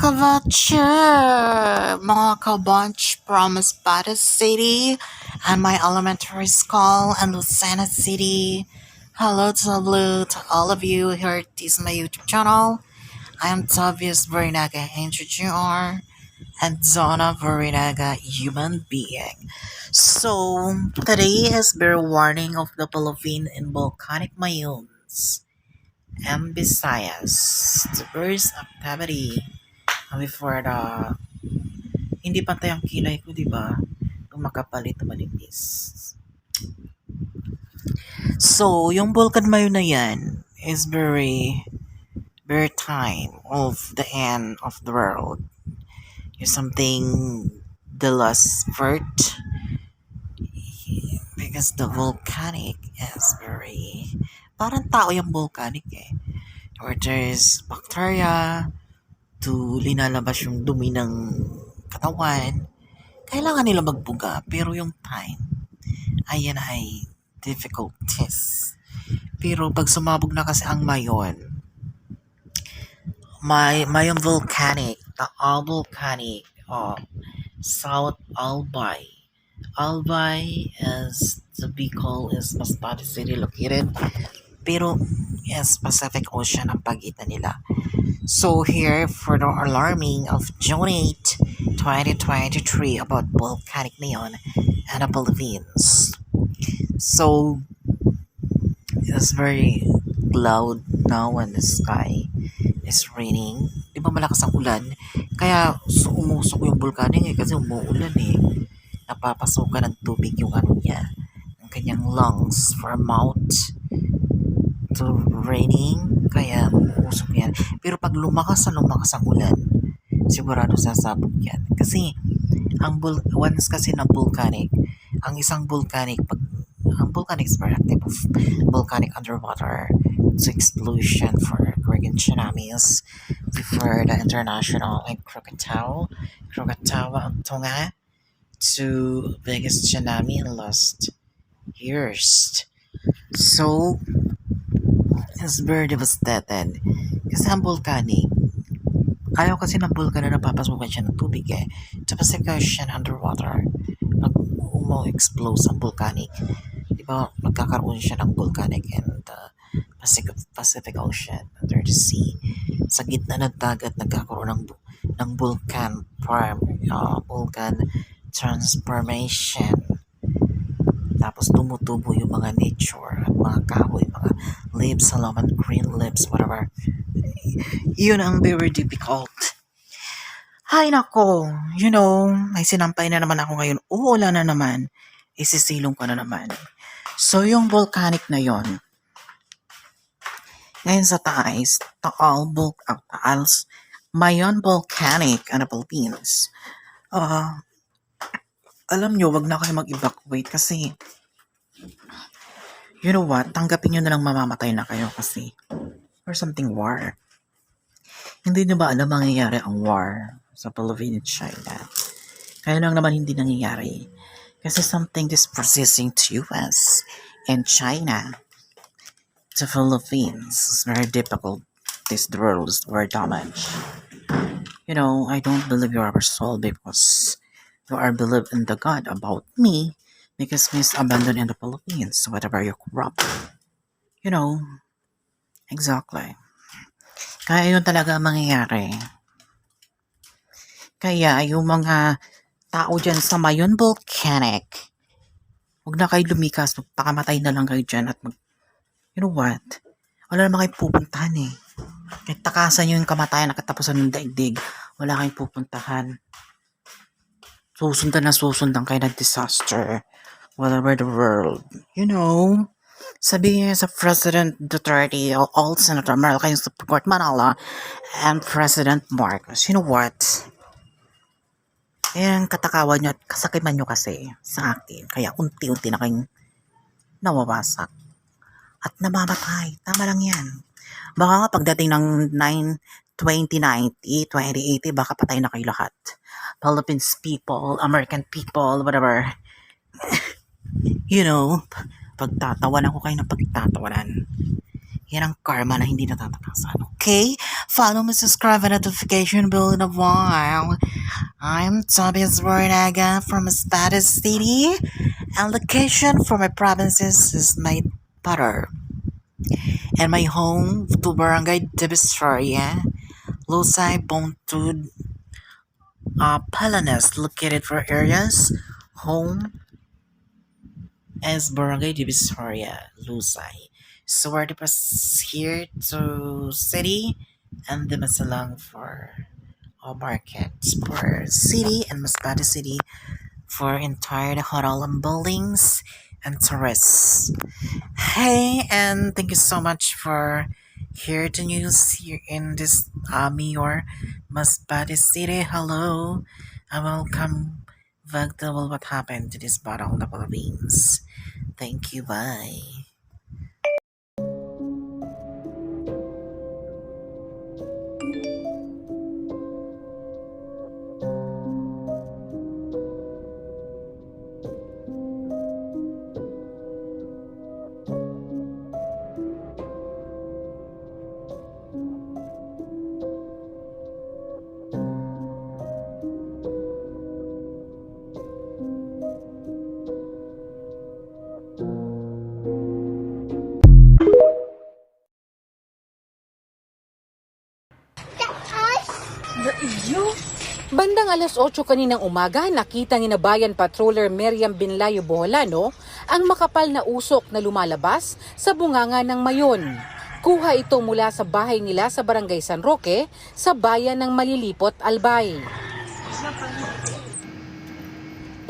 Kavache, mga kabunch from Espada City and my elementary school in Lucena City. Hello to all of you here at this my YouTube channel. I am Tobias Verinaga, Jr. and Zona Verinaga, human being. So, today is bear warning of the Philippine and volcanic mayons and Visayas. The first activity before the hindi pantay ang kilay ko, di ba? Makapalit manipis. So, yung Vulcan Mayo na yan is very time of the end of the world. Yung something the last vert because the volcanic is very parang tao yung volcanic eh. Or there's bacteria to linalabas yung dumi ng katawan. Kailangan nila magbuga pero yung time ayan ay difficulties. Pero pag sumabog na kasi ang mayon, mayon volcanic, the volcanic of South Albay. Albay is the Bicol is Masbate City located. Pero yes, Pacific Ocean ang pagitan nila. So here for the alarming of June 8, 2023 about volcanic mayon and the Philippines. So it's very cloud now and the sky is raining. Di ba malakas ang ulan? Kaya umusok yung volcanic kasi umuulan eh. Napapasukan ng tubig yung ano niya, ang kanyang lungs from mouth to raining. Kaya umusok yan. Pero pag lumakas ang ulan, sigurado sasabog yan. Kasi once kasi ng volcanic, ang isang volcanic, ang volcanic is very active of volcanic underwater to explosion for Korean tsunamis before the international like Krakatoa and Tonga to biggest tsunami in last years. So it's very devastated kasi ang volcanic ayaw kasi ng vulkan na napapasukan siya ng tubig eh. Tapos siya underwater pag explode ang volcanic, di ba magkakaroon siya ng volcanic and Pacific Ocean under the sea. Sa gitna ng dagat nagkakaroon ng volcan volcan transformation. Tapos tumutubo yung mga nature at mga kahoy, mga leaves, halaman, green leaves, whatever. Yun ang very difficult. Hay nako, may sinampay na naman ako ngayon. Uulan na naman. Isisilong ko na naman. So, yung volcanic na yon, ngayon sa Taal, Mayon Volcanic and the Philippines. Alam nyo, wag na kayo mag-evacuate kasi you know what, tanggapin nyo na lang mamamatay na kayo kasi or something war. Hindi nyo ba alam mangyayari ang war sa Philippines and China? Kaya lang naman hindi nangyayari. Kasi something is persisting to US and China to Philippines. It's very difficult. This world is very damaged. I don't believe you are our soul because you are believe in the God about me because me is abandoned in the Philippines. Whatever you corrupt. Exactly. Kaya yun talaga ang mangyayari. Kaya yung mga tao dyan sa Mayon Volcanic, huwag na kayo lumikas, magpakamatay na lang kayo dyan at you know what? Wala naman kayo pupuntahan eh. Kahit takasan nyo yung kamatayan na katapusan ng daigdig, wala kayong pupuntahan. Susundan kayo ng disaster. Whatever the world. Sabihin sa President Duterte, all Senator Marla yung Supreme Court Manila, and President Marcos. You know what? Yung katakawan nyo at kasakiman nyo kasi sa akin. Kaya unti-unti na kayong nawawasak. At namamatay. Tama lang yan. Baka nga pagdating ng 2090, 2080, baka patay na kayo lahat. Philippines people, American people, whatever. Pagtatawanan ko kayo ng pagtatawanan. Yan ang karma na hindi natatakasan. Okay? Follow me, subscribe, and notification bell in a while. I'm Tobias Bornaga from Status City, and location for my provinces is my butter. And my home to Barangay Divisoria, Lusay, Bongtud, Palanes, located for areas. Home is Barangay Divisoria, Lusay. So we're the here to city and the Masalang for all markets for city and Masbate City for entire hotel and buildings and tourists. Hey, and thank you so much for here the news here in this Mayor Masbate City. Hello, and welcome back to what happened to this part of the Philippines. Thank you. Bye. Bandang alas 8 kaninang umaga, nakita ni Bayan Patroller Miriam Binlayo Boholano ang makapal na usok na lumalabas sa bunganga ng mayon. Kuha ito mula sa bahay nila sa Barangay San Roque sa bayan ng Malilipot, Albay.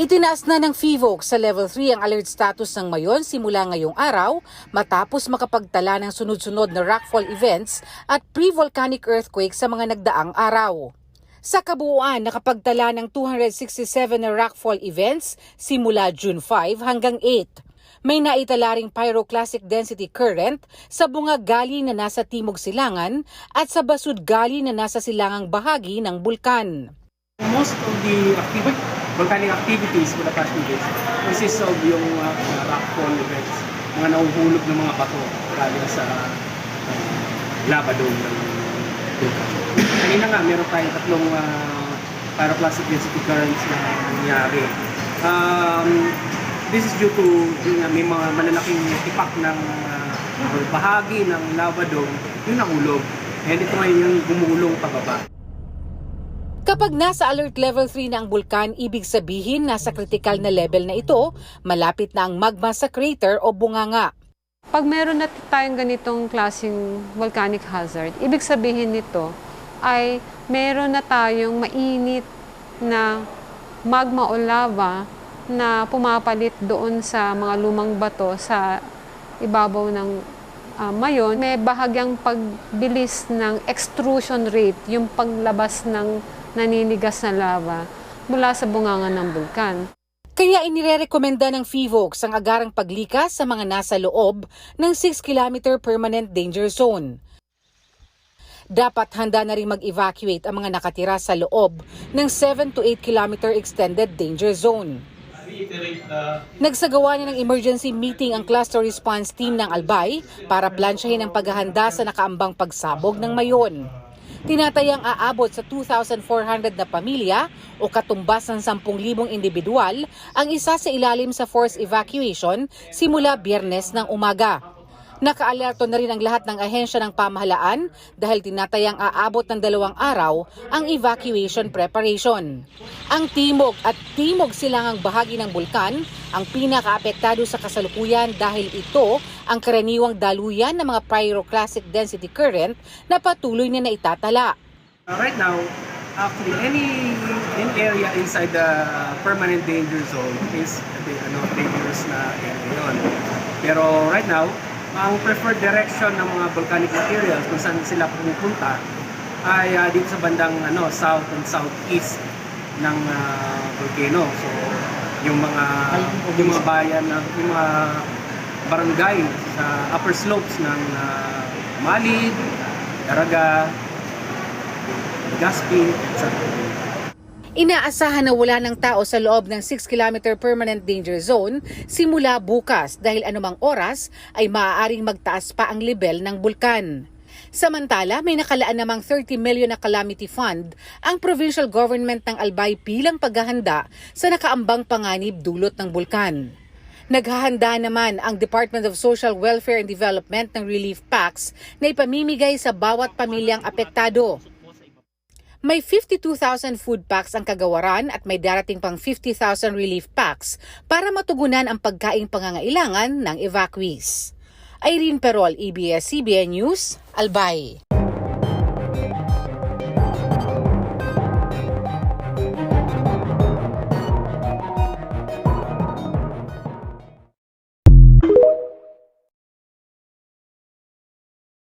Itinaas na ng FIVOC sa Level 3 ang alert status ng mayon simula ngayong araw matapos makapagtala ng sunod-sunod na rockfall events at pre-volcanic earthquake sa mga nagdaang araw. Sa kabuuan, nakapagtala ng 267 na rockfall events simula June 5 hanggang 8. May naitala ring pyroclastic density current sa Bunga-Gali na nasa Timog Silangan at sa Basud-Gali na nasa silangang bahagi ng bulkan. Most of the volcanic activities for the past 2 days consists of yung rockfall events, mga nahuhulog ng mga bato galing sa lava dome ng bulkan. Kanina nga, meron tayong tatlong pyroclastic density currents na nangyari. This is due to may mga malalaking impact ng bahagi ng lava dome yung nahulog. And ito ngayon yung gumulong pababa. Kapag nasa alert level 3 na ang bulkan, ibig sabihin nasa critical na level na ito, malapit na ang magma sa crater o bunganga. Pag meron na tayong ganitong klaseng volcanic hazard, ibig sabihin nito ay meron na tayong mainit na magma o lava na pumapalit doon sa mga lumang bato sa ibabaw ng mayon. May bahagyang pagbilis ng extrusion rate, yung paglabas ng naninigas na lava mula sa bunganga ng bulkan. Kaya inirerekomenda ng FIVOC ang agarang paglikas sa mga nasa loob ng 6-kilometer permanent danger zone. Dapat handa na rin mag-evacuate ang mga nakatira sa loob ng 7 to 8 kilometer extended danger zone. Nagsagawa na ng emergency meeting ang cluster response team ng Albay para plansyahin ang paghahanda sa nakaambang pagsabog ng mayon. Tinatayang aabot sa 2,400 na pamilya o katumbas ng 10,000 individual ang isa sa ilalim sa forced evacuation simula Biyernes ng umaga. Nakaalerto na rin ang lahat ng ahensya ng pamahalaan dahil tinatayang aabot ng 2 araw ang evacuation preparation. Ang timog at timog silangang bahagi ng bulkan ang pinakaapektado sa kasalukuyan dahil ito ang karaniwang daluyan ng mga pyroclastic density current na patuloy na naitatala. Right now, actually, any area inside the permanent danger zone is dangerous na area yun. Pero right now, ang preferred direction ng mga volcanic materials kung saan sila pupunta ay dito sa bandang south and southeast ng volcano. So, yung mga bayan, yung mga barangay sa upper slopes ng Malid, Daraga, Gaspi, etc. Inaasahan na wala ng tao sa loob ng 6-kilometer permanent danger zone simula bukas dahil anumang oras ay maaaring magtaas pa ang level ng bulkan. Samantala, may nakalaan namang 30 million na calamity fund ang provincial government ng Albay bilang paghahanda sa nakaambang panganib dulot ng bulkan. Naghahanda naman ang Department of Social Welfare and Development ng relief packs na ipamimigay sa bawat pamilyang apektado. May 52,000 food packs ang kagawaran at may darating pang 50,000 relief packs para matugunan ang pagkaing pangangailangan ng evacuees. Irene Perol, ABS-CBN News, Albay.